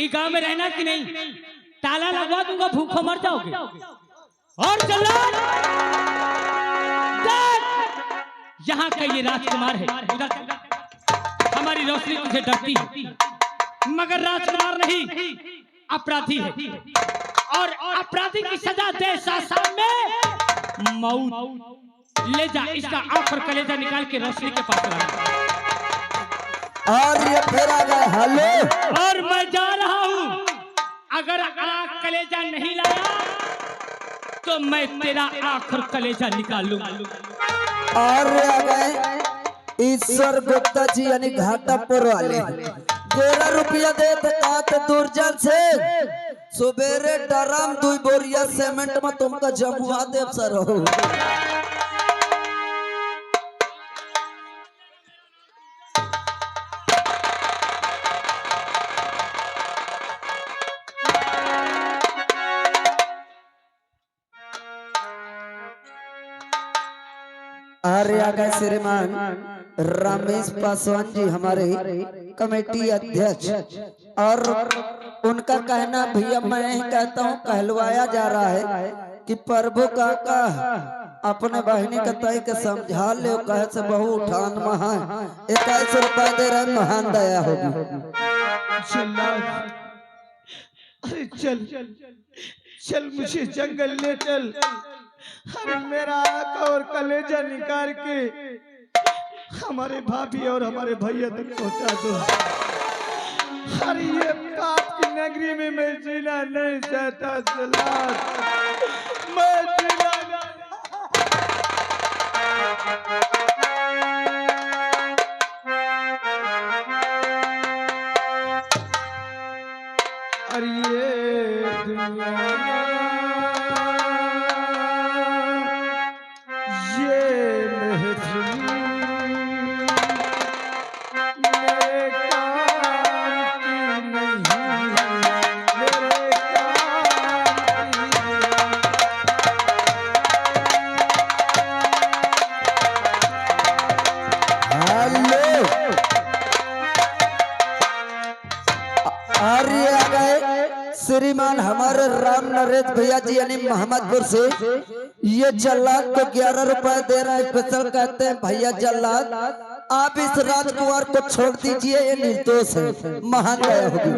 कि गांव में रहना कि नहीं, ताला लगवा दूंगा, भूखों मर जाओगे। और चलो यहाँ का ये राजकुमार है, हमारी रोशनी तुझे डरती है, मगर राजकुमार नहीं, अपराधी है, और अपराधी की सजा दे साथ में मौत। ले जा इसका आंख और कलेजा निकाल के रोशनी के पास ला। और ये फिर आ गए हेलो, और मैं जा रहा हूँ, अगर आंख कलेजा नहीं लाया तो मैं तेरा आंख और कलेजा निकाल लूंगा। और ये आ गए ईश्वर गुप्ता जी यानी घाटापुर वाले। 13 रुपया दे तो दुर्जन से सुबेरे डराम 2 बोरिया सीमेंट में तुमका जमुआ देव सर हो। अरे आ गए श्रीमान रमेश पासवान जी हमारे कमेटी अध्यक्ष, और उनका कहना भैया मैं कहता हूँ कहलवाया जा रहा है कि प्रभु काका अपने बहनी का तय के समझा ले, कहे से बहु उठान महा 21 रुपया दे रहे, महान दया होगी। चल चल मुझे जंगल ले चल, अरे मेरा आंख और कलेजा निकाल के हमारे भाभी और हमारे भैया तक पहुंचा दो। अरे ये पाप की नगरी में मैं जीना नहीं चाहता सलाद, मैं जीना अरे ये दुनिया श्रीमान हमारे राम नरेश भैया जी यानी मोहम्मदपुर से ये जल्लाद को 11 रुपए दे रहे हैं। स्पेशल कहते हैं भैया जल्लाद आप इस राजकुमार को छोड़ दीजिए, ये निर्दोष है, महान दया होगी।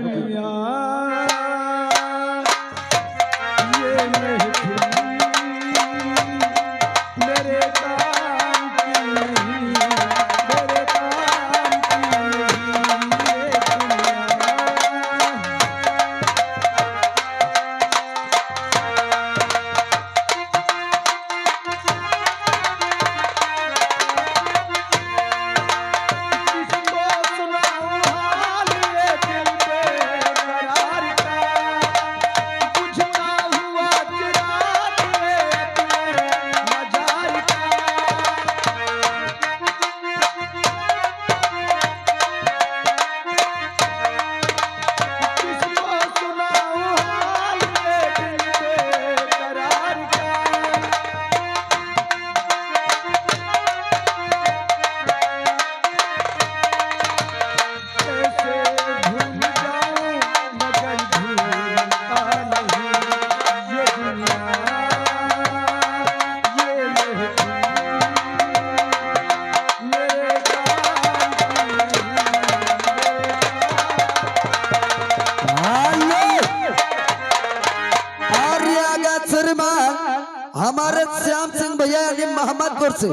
हमारे श्याम सिंह भैया यानी मोहम्मदपुर से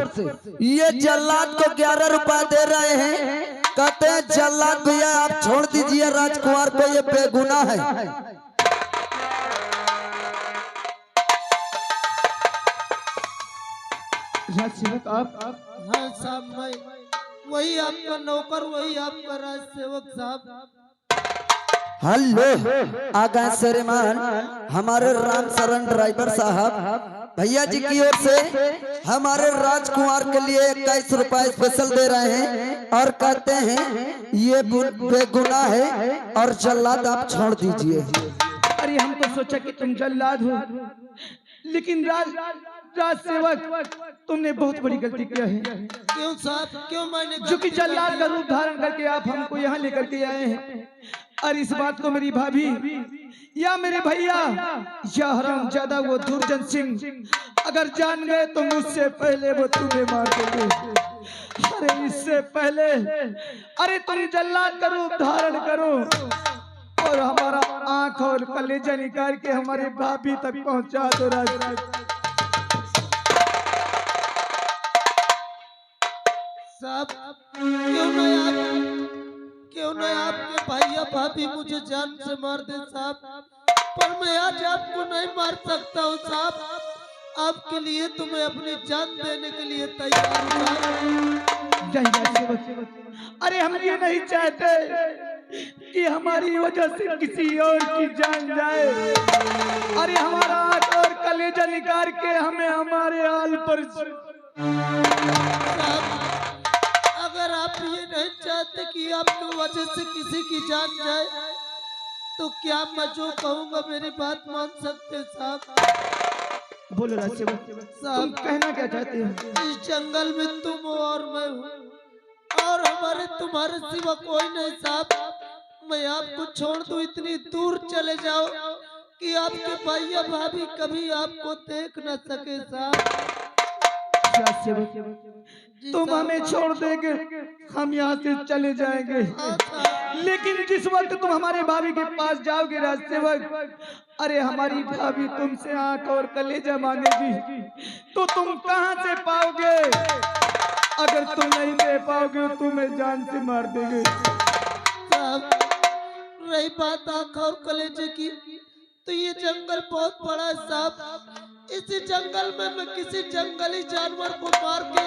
ये जल्लाद को 11 रुपए दे रहे हैं, कहते हैं जल्लाद भैया आप छोड़ दीजिए राजकुमार को, ये बेगुनाह है। आप हाँ साहब, मैं वही आपका नौकर, वही आपका राज सेवक साहब। हेलो आ गए श्रीमान हमारे राम शरण ड्राइवर साहब भैया जी की ओर से हमारे राजकुमार के लिए 21 रुपए स्पेशल दे रहे हैं, और कहते हैं ये बेगुनाह है और जल्लाद आप छोड़ दीजिए। अरे हम तो सोचा कि तुम जल्लाद हो, लेकिन राज सेवक तुमने बहुत बड़ी गलती किया है। क्यों साहब, क्यों मैंने जो कि जल्लाद का रूप धारण करके आप हमको यहाँ लेकर के आए हैं। और इस बात को मेरी भाभी या मेरे भैया या हरामजादा वो दुर्जन सिंह अगर जान गए तो मुझसे पहले वो तुम्हें मार देंगे। अरे इससे पहले अरे तुम जल्लाद का रूप धारण करो और हमारा आंख और कलेजा निकाल के हमारे भाभी तक पहुंचा दो। राज साहब क्यों न आपके भैया भाभी मुझे जान से मार दे साहब, पर मैं आज आपको नहीं मार सकता हूँ साहब। आपके लिए तो मैं अपनी जान देने के लिए तैयार हूँ। अरे हम ये नहीं चाहते कि हमारी वजह से किसी और की जान जाए। अरे हमारा आंख और कलेजा निकाल के हमें हमारे हाल पर अगर आप ये नहीं चाहते कि आपकी वजह से किसी की जान जाए तो क्या मैं जो कहूँगा मेरी बात मान सकते साहब? बोलो राज तुम कहना क्या चाहते हो? इस जंगल में तुम हो और मैं हूँ और हमारे तुम्हारे सिवा कोई नहीं साहब। मैं आपको छोड़ दूं इतनी दूर चले जाओ कि आपके भैया भाभी कभी आपको देख न सके साहब। तुम हमें छोड़ देंगे हम यहाँ से चले जाएंगे, लेकिन जिस वक्त तुम हमारे भाभी के पास जाओगे राजसेवक, अरे हमारी भाभी तुमसे आंख और कलेजा मांगेगी तो तुम कहाँ से पाओगे? अगर तुम नहीं दे पाओगे तुम्हें जान से मार देंगे। साहब रही बात आंख और कलेजे की तो ये जंगल बहुत बड़ा है साहब। इसी जंगल में मैं किसी जंगली जानवर को मार के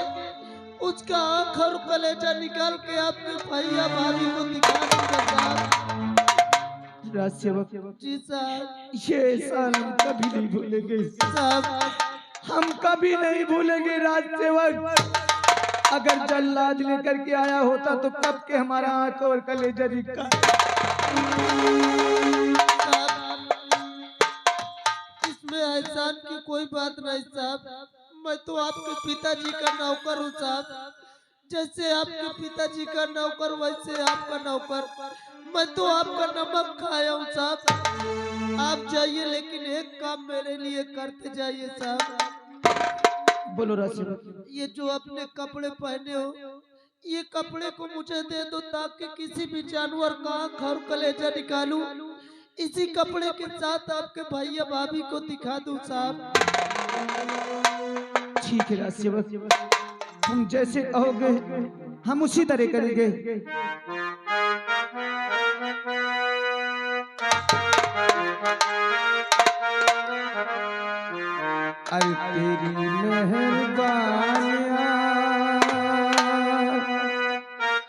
उसका आंख और कलेजा निकाल के आपके भैया भाभी को दिखा दूंगा साहब। राजसेवक जी साहब, ये एहसान हम कभी नहीं भूलेंगे साहब हम कभी नहीं भूलेंगे राजसेवक। अगर जल्लाद लेकर के आया होता तो कब के हमारा आंख और कलेजा निकाल। इसमें एहसान की कोई बात नहीं साहब। मैं तो आपके पिताजी का नौकर हूँ साहब। जैसे आपके पिताजी का नौकर वैसे आपका नौकर। मैं तो आपका नमक खाया हूँ साहब। आप जाइए लेकिन एक काम मेरे लिए करते जाइए साहब। बोलो राजसेवक। ये जो अपने कपड़े पहने हो ये कपड़े को मुझे दे दो ताकि किसी भी जानवर का आंख और कलेजा निकालूं, इसी कपड़े के साथ आपके भैया भाभी को दिखा दूं साहब। ठीक है राजसेवक, तुम जैसे कहोगे हम उसी तरह करेंगे। अरे तेरी मेहरबानियां,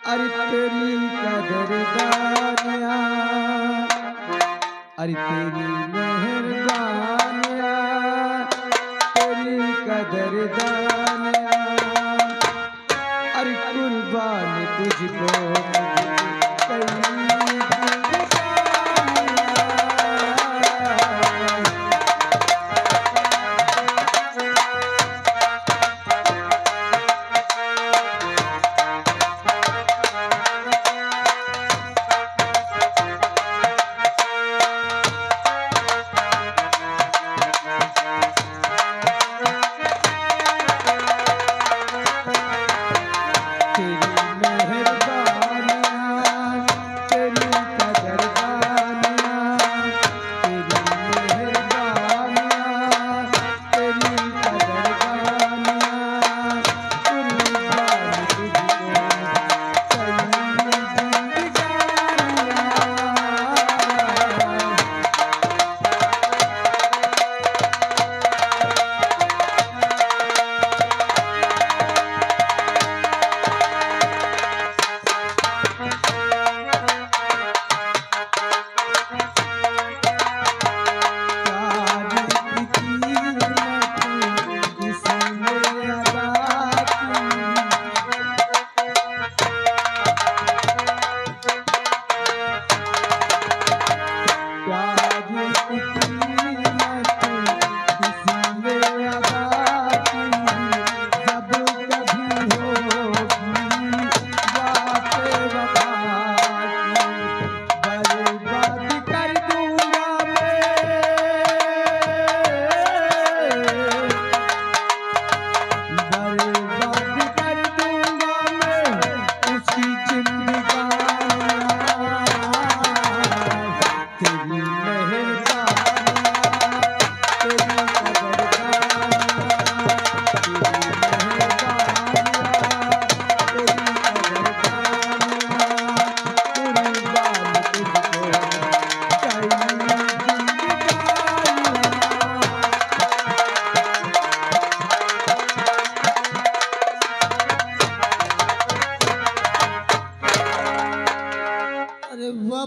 अरे तेरी कदरदानियां, अरे तेरी मेहरबानियां, तेरी कदरदानियां, अरे कुर्बान तुझको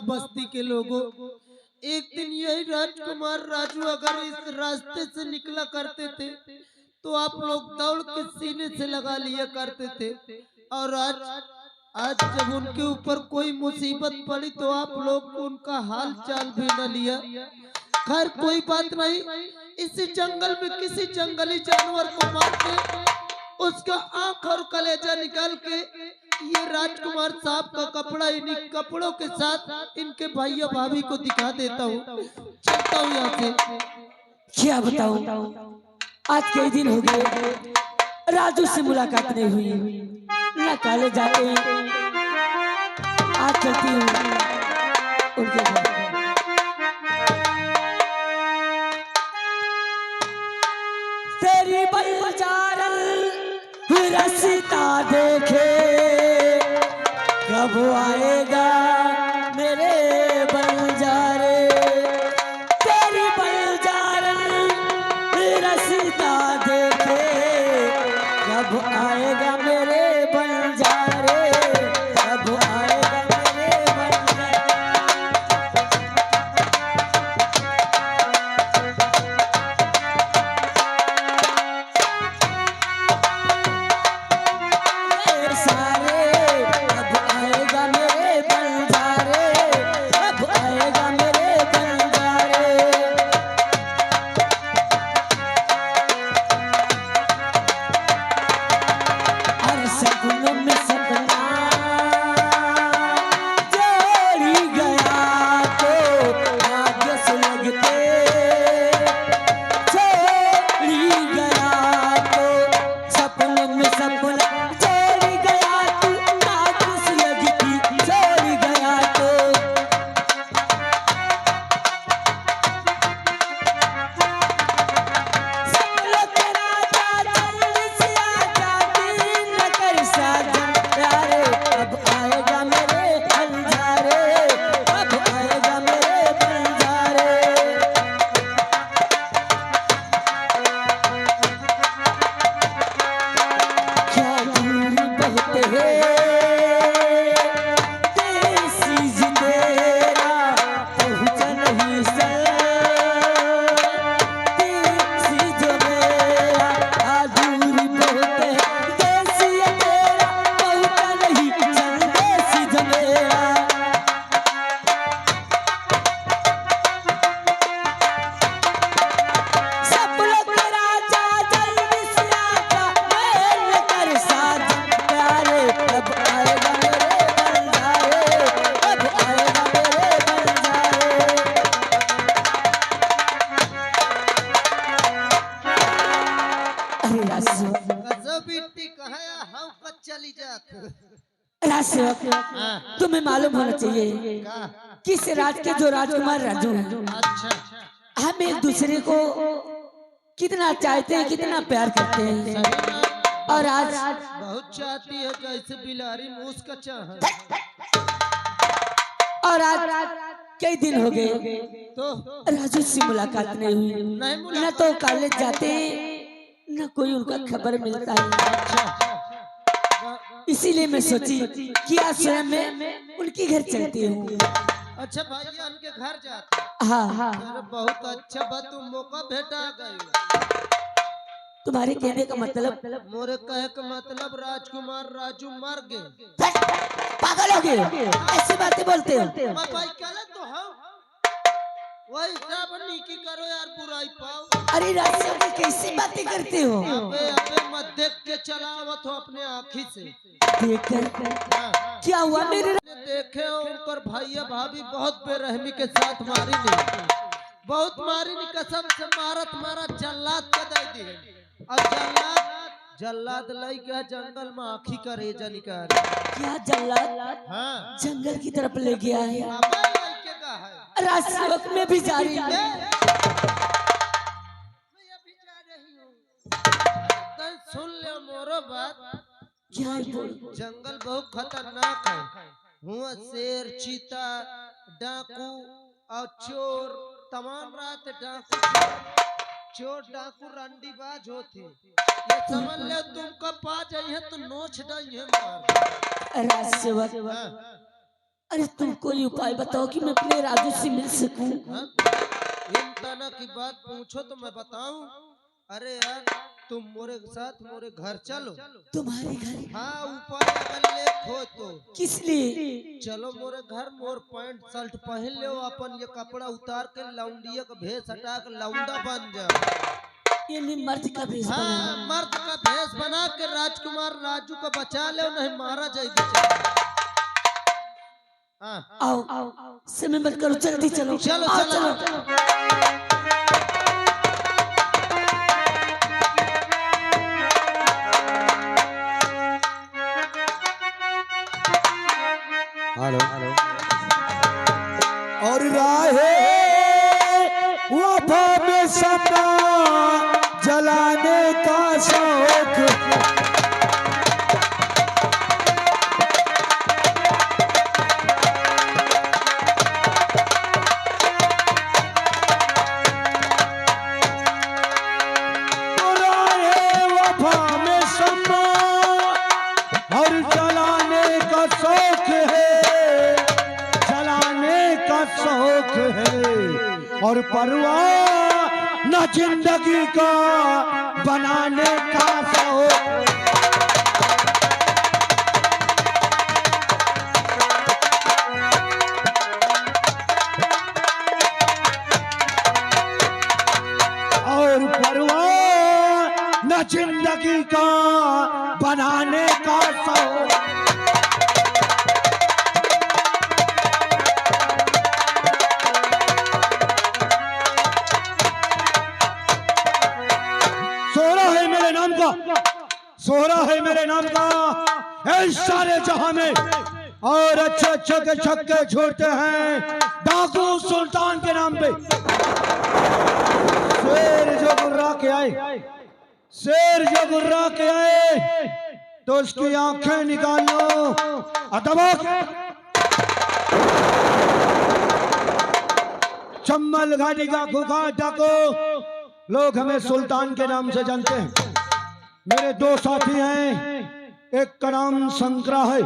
बस्ती के लोगों, एक दिन यही राजकुमार राजू अगर इस रास्ते से निकला करते थे तो आप लोग दौड़ के सीने से लगा लिया करते थे। और आज जब उनके ऊपर कोई मुसीबत पड़ी तो आप लोग उनका हाल चाल भी न लिया। खैर कोई बात नहीं, इसी जंगल में किसी जंगली जानवर को मार के उसका आंख और कलेजा निकाल के ये राजकुमार साहब का कपड़ा इन्हीं कपड़ों के साथ इनके भैया भाभी को दिखा देता हूँ। चलता हूँ यहाँ से। क्या बताऊं, आज कई दिन हो गए राजू से मुलाकात नहीं हुई, न काले जाते आज चलती हूँ उनके घर। तेरी बलजारल रसीता देखे कब आएगा मेरे बलजारे, तेरी बलजारल रसीता देखे कब आएगा मेरे बलजारे, कब आएगा मेरे बलजारे। तुम्हें मालूम होना चाहिए किस राज के जो राजकुमार राजू हैं, हम एक दूसरे को कितना चाहते हैं, कितना प्यार करते हैं। और आज बहुत चाहती है जैसे बिलारी मूस का चाह। और आज कई दिन हो गए तो राजू से मुलाकात नहीं हुई, न तो कॉलेज जाते न कोई उनका खबर मिलता है। इसीलिए मैं सोची कि आज स्वयं मैं उनके घर चलती हूँ। अच्छा भैया उनके घर जाते? हाँ हाँ। अरे बहुत अच्छा बात, तुम मौका भेटा गई। तुम्हारे कहने का मतलब? मोरे कहे का मतलब राजकुमार राजू मर गए। पागल हो गए, ऐसी बातें बोलते हो? मैं भाई कहले तो हाँ, वही सब नीकी करो यार, बुराई पाओ। अरे राजू की कैसी बातें करते हो? अबे अबे मत देख के चलावत हो अपने आँखी से। देखकर क्या हुआ मेरे? देखे हो उनकर भैया भाभी बहुत बेरहमी के साथ मारी नहीं, बहुत मारी नहीं, कसम से मारत मारा जल्लाद का दे दी। और जल्लाद लाई क्या जंगल में आँखी का रेजा निकाल। क्या जल्लाद? हाँ जंगल की तरफ ले गया है। राजसेवक में भी जा रही है। सुन ले मोरो बात, क्या जंगल बहुत खतरनाक है। हुआ शेर, चीता, डाकू और चोर, तमाम रात डाकू चोर डाकू रंडीबाज होती। ये समझ ले तुमको पा जाइए तो नोच डाइए मार। राजसेवक अरे तुम कोई उपाय बताओ कि मैं अपने राजू से मिल सकूं। हाँ? इन तना की बात पूछो तो मैं बताऊं। अरे यार तुम मोरे साथ मोरे घर चलो। तुम्हारे घर? हाँ उपाय अगर ले हो तो। किस लिए? चलो मोरे घर, मोर पैंट शर्ट पहन लो, अपन ये कपड़ा उतार के लौंडिया का भेष हटा के लौंडा बन जाओ। ये ली मर्द का भेष हाँ बनाना। मर्द का भेष बना के राजकुमार राजू को बचा ले, नहीं मारा जाएगी। हाँ आओ समय मत करो, जल्दी चलो। चलो आओ, चलो, चलो। हेलो और राहे वफा में सपना जलाने का शौक और परवाह न जिंदगी का बनाने का शौक। और परवाह न जिंदगी का बनाने का शौक। सोहरा है मेरे नाम का इस सारे जहां में, और अच्छे अच्छे के छक्के छोड़ते हैं डाकू सुल्तान के नाम पे। शेर जो गुर्रा के आए, शेर जो गुर्रा के आए तो उसकी आंखें निकाल लो। अदबक चम्बल घाटी का खुखा डाकू, लोग हमें सुल्तान के नाम से जानते हैं। मेरे दो साथी हैं, एक का नाम शंकरा है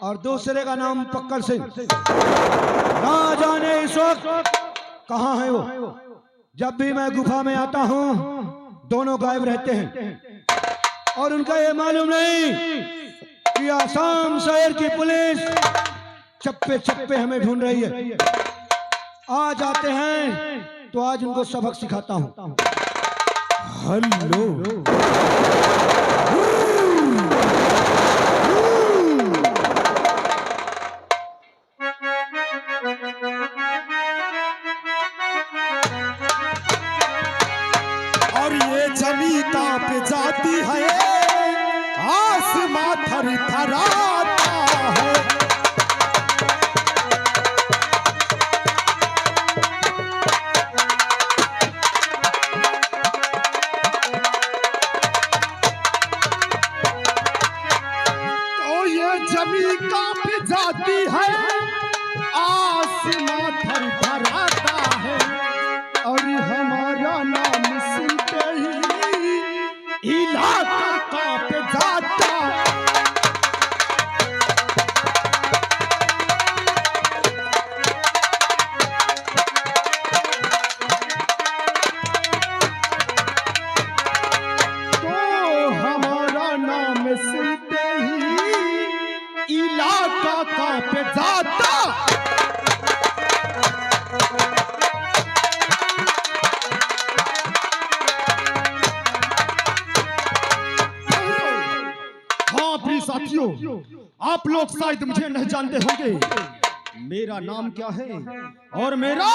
और दूसरे का नाम पक्कर सिंह। ना जाने इस वक्त कहाँ है वो। जब भी मैं गुफा में आता हूँ दोनों गायब रहते हैं और उनका ये मालूम नहीं कि आसाम शहर की पुलिस चप्पे चप्पे हमें ढूंढ रही है। आज आते हैं तो आज उनको सबक सिखाता हूँ। हेलो और ये जमी कांप जाती है, आसमां थर थराता है। जमी कांप जाती है, आसमां थर थराता है, और हमारा नाम सुनते ही इलाका कांप जाता। तो हमारा नाम सुनते ही इलाका कांप जाता। हाँ प्रिय साथियों, आप लोग शायद मुझे नहीं जानते होंगे। मेरा नाम क्या है और मेरा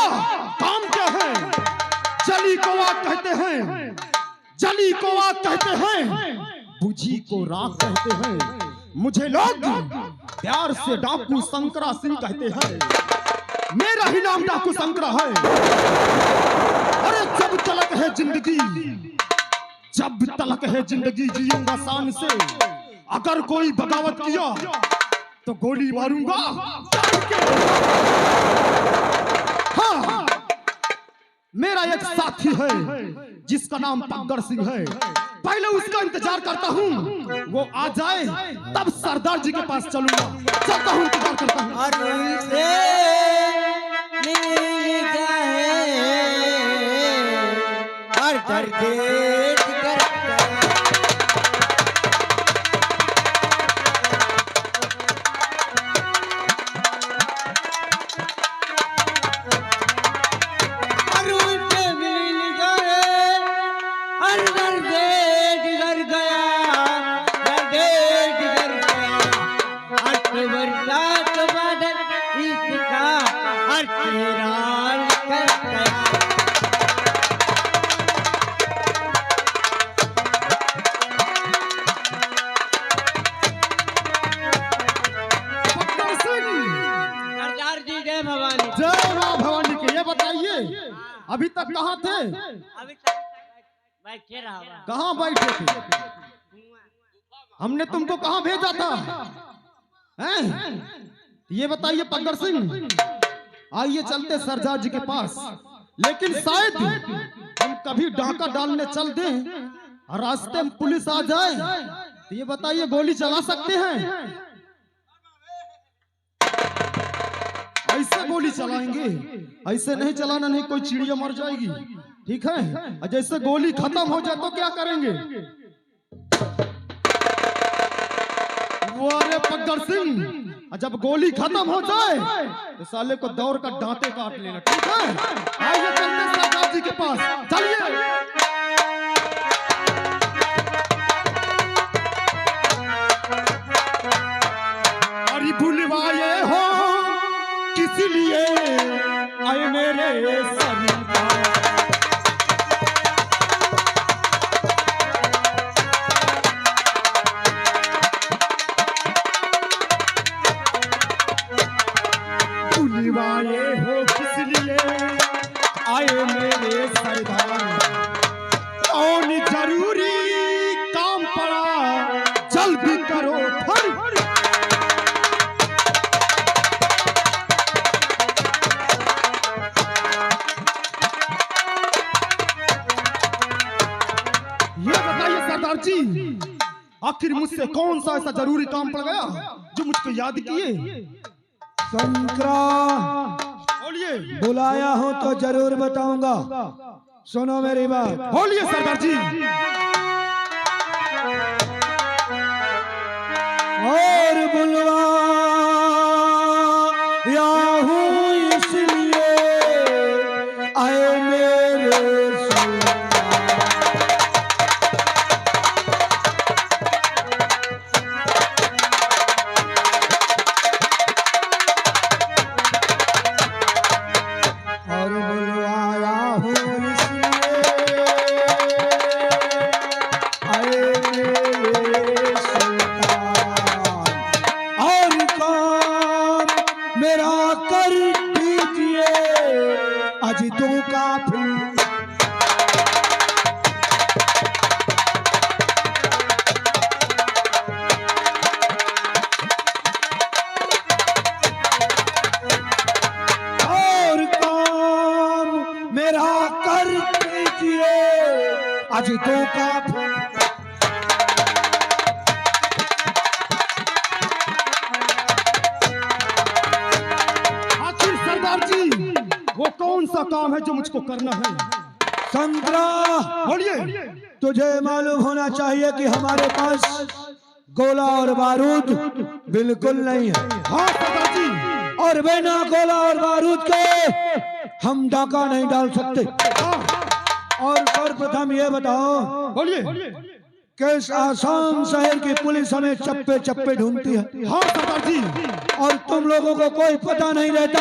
काम क्या है। जली को आग कहते हैं, जली को आग कहते हैं, बुझी को राख कहते हैं। मुझे लोग प्यार से डाकू शंकरा सिंह कहते हैं। मेरा ही नाम डाकू शंकरा है। अरे जब तलक है जिंदगी, जब तलक है जिंदगी जीऊंगा शान से। अगर कोई बगावत किया तो गोली मारूंगा। हाँ, मेरा एक साथी है जिसका नाम पक्कर सिंह है। पहले उसका इंतजार करता हूँ, वो आ जाए तब सरदार जी के पास चलूंगा। चलता हूँ, इंतजार करता हूँ। और उनसे मिल जाए और दर्द करता अभी तक कहाँ थे? अभी तक बैठे रहा। कहाँ बैठे थे? हमने तुमको कहाँ भेजा था? हैं? ये बताइए पगड़ सिंह। आइए चलते सरदार जी के पास, लेकिन शायद हम कभी डाका डालने चल दें और रास्ते में पुलिस आ जाए तो ये बताइए गोली चला सकते हैं? ऐसे गोली चलाएंगे? ऐसे नहीं चलाना, नहीं कोई चिड़िया मर जाएगी। ठीक है, और जैसे गोली खत्म हो जाए तो क्या करेंगे? वो अरे पगड़ सिंह, जब गोली खत्म हो जाए तो साले को दौड़ कर दांते काट लेना। ठीक है, आइए चलते सरदार जी के पास, चलिए। अरे भूलवाए हो किसलिए आए मेरे सरदार? भूलवाए हो किसलिए आए मेरे सरदार? कौन जरूरी काम पड़ा जल्दी करो फर। आखिर मुझसे कौन सा ऐसा जरूरी काम पड़ गया जो मुझको याद किए? शंकरा, बोलिए। बुलाया हूं तो जरूर बताऊंगा, सुनो मेरी बात। बोलिए सरदार जी। और बुलवाया हूं इसलिए आए मेरे आज तो काफी। आखिर सरदार जी वो कौन सा काम है जो मुझको करना है? संतरा, बोलिए। तुझे मालूम होना चाहिए कि हमारे पास गोला और बारूद बिल्कुल नहीं है। हाँ सरदार जी। और बिना गोला और बारूद के हम डाका नहीं डाल सकते। और सर्वप्रथम ये बताओ, बोलिए। कि आसाम शहर की पुलिस हमें चप्पे चप्पे ढूंढती है। हाँ सरदार जी। और तुम लोगों को कोई पता नहीं रहता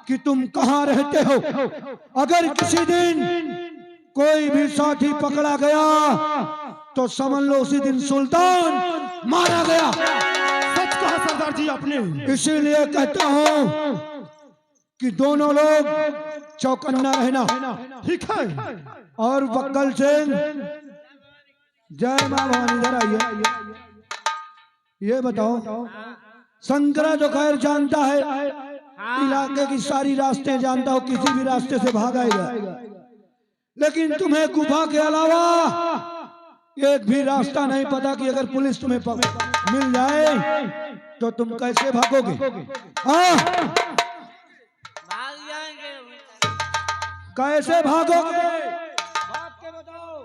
कि तुम कहाँ रहते हो। अगर किसी दिन कोई भी साथी पकड़ा गया तो समझ लो उसी दिन सुल्तान मारा गया। सच कहा सरदार जी आपने। इसीलिए कहता हूँ कि दोनों लोग चौकन्ना रहना। ठीक है। और बक्कल सिंह, जय मां भवानी, इधर आइए। ये बताओ, शंकरा तो खैर जानता है, इलाके की सारी रास्ते जानता हो, किसी भी रास्ते से भाग आएगा। लेकिन तुम्हें गुफा के अलावा एक भी रास्ता नहीं पता कि अगर पुलिस तुम्हें मिल जाए तो तुम कैसे भागोगे? हाँ, भाग जाएंगे। कैसे भागोगे? भाग के बताओ।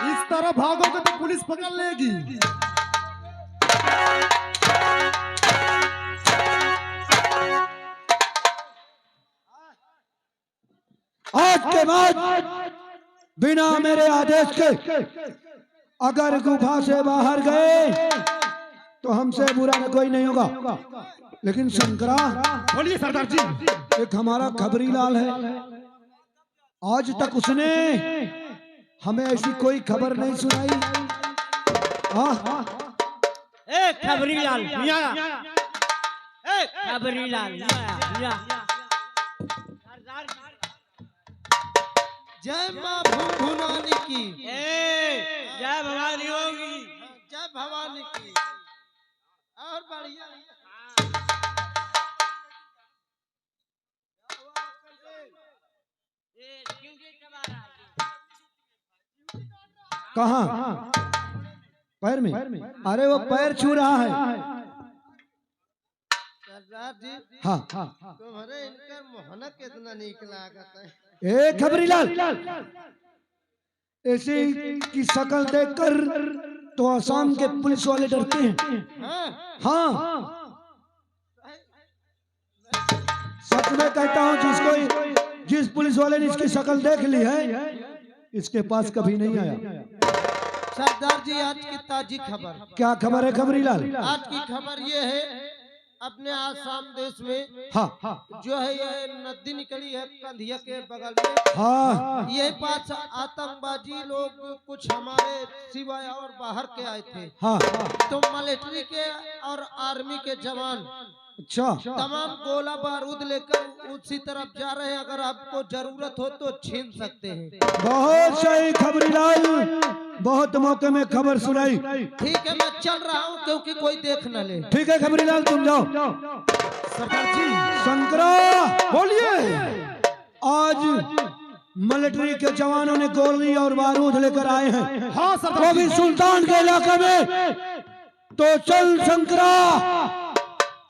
इस तरह भागोगे तो पुलिस पकड़ लेगी। आज के बाद बिना मेरे आदेश के अगर गुफा से बाहर गए तो हमसे बुरा न कोई नहीं होगा। लेकिन शंकरा, बोलिए सरदार जी। एक हमारा खबरी लाल है, आज तक उसने हमें ऐसी कोई खबर नहीं सुनाई। हाँ, ए खबरी लाल, ए खबरी लाल, जय माँ भूनानी की, जय भवानी होगी। जय भवानी की। और बढ़िया कहाँ? पैर में? अरे वो पैर छू रहा है। सरदार जी, हाँ, तुम्हारे इनका मोहना कितना नीक लागत है। ए खबरीलाल, ऐसे की शक्ल देखकर तो आसाम के पुलिस वाले डरते हैं। हाँ, सच में कहता हूँ, जिस पुलिस वाले ने इसकी शक्ल देख ली है, इसके पास कभी नहीं आया। सरदार जी, आज की ताजी खबर। क्या खबर है खबरीलाल? आज की खबर ये है, अपने आसाम देश में हाँ, जो है ये नदी निकली है कंधिया के बगल में। हाँ, ये 5 आतंकवादी लोग कुछ हमारे सिवाय और बाहर के आए थे। हाँ, तो मिलिट्री के और आर्मी के जवान अच्छा, तमाम गोला बारूद लेकर उसी तरफ जा रहे हैं। अगर आपको जरूरत हो तो छीन सकते हैं। बहुत सही खबरीलाल, बहुत मौके में खबर सुनाई। ठीक है, मैं चल रहा हूँ क्योंकि कोई देख न ले। ठीक है खबरीलाल, तुम जाओ। सरदार जी। शंकरा, बोलिए। आज मिलिट्री के जवानों ने गोली और बारूद लेकर आए हैं। हाँ सरदार वो भी सुल्तान के इलाके में। तो चल शंकरा,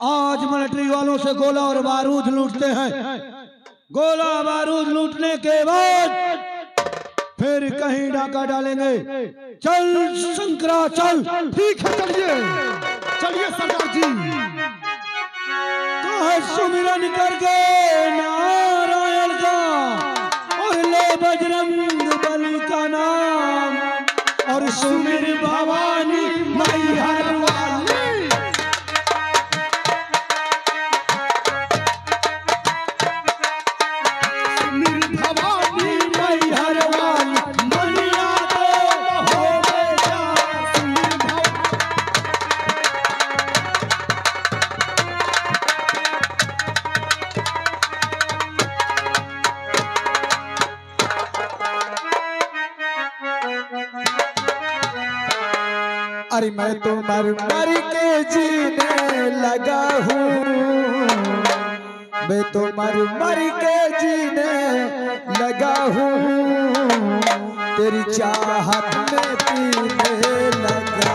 आज मिलिट्री वालों से गोला और बारूद लूटते हैं। गोला बारूद लूटने के बाद फिर कहीं डाका डालेंगे। चल शंकरा, चल। ठीक है, चलिए चलिए सरदार जी। कहा सुमिरन करके नारायण का और ले बजरंग बली का नाम और सुमिर भवानी मैहर वाली। अरे मैं तो मर मर के जीने लगा हूँ, मैं तो मर मर के जीने लगा हूँ, तेरी चाहत में पीने लगा।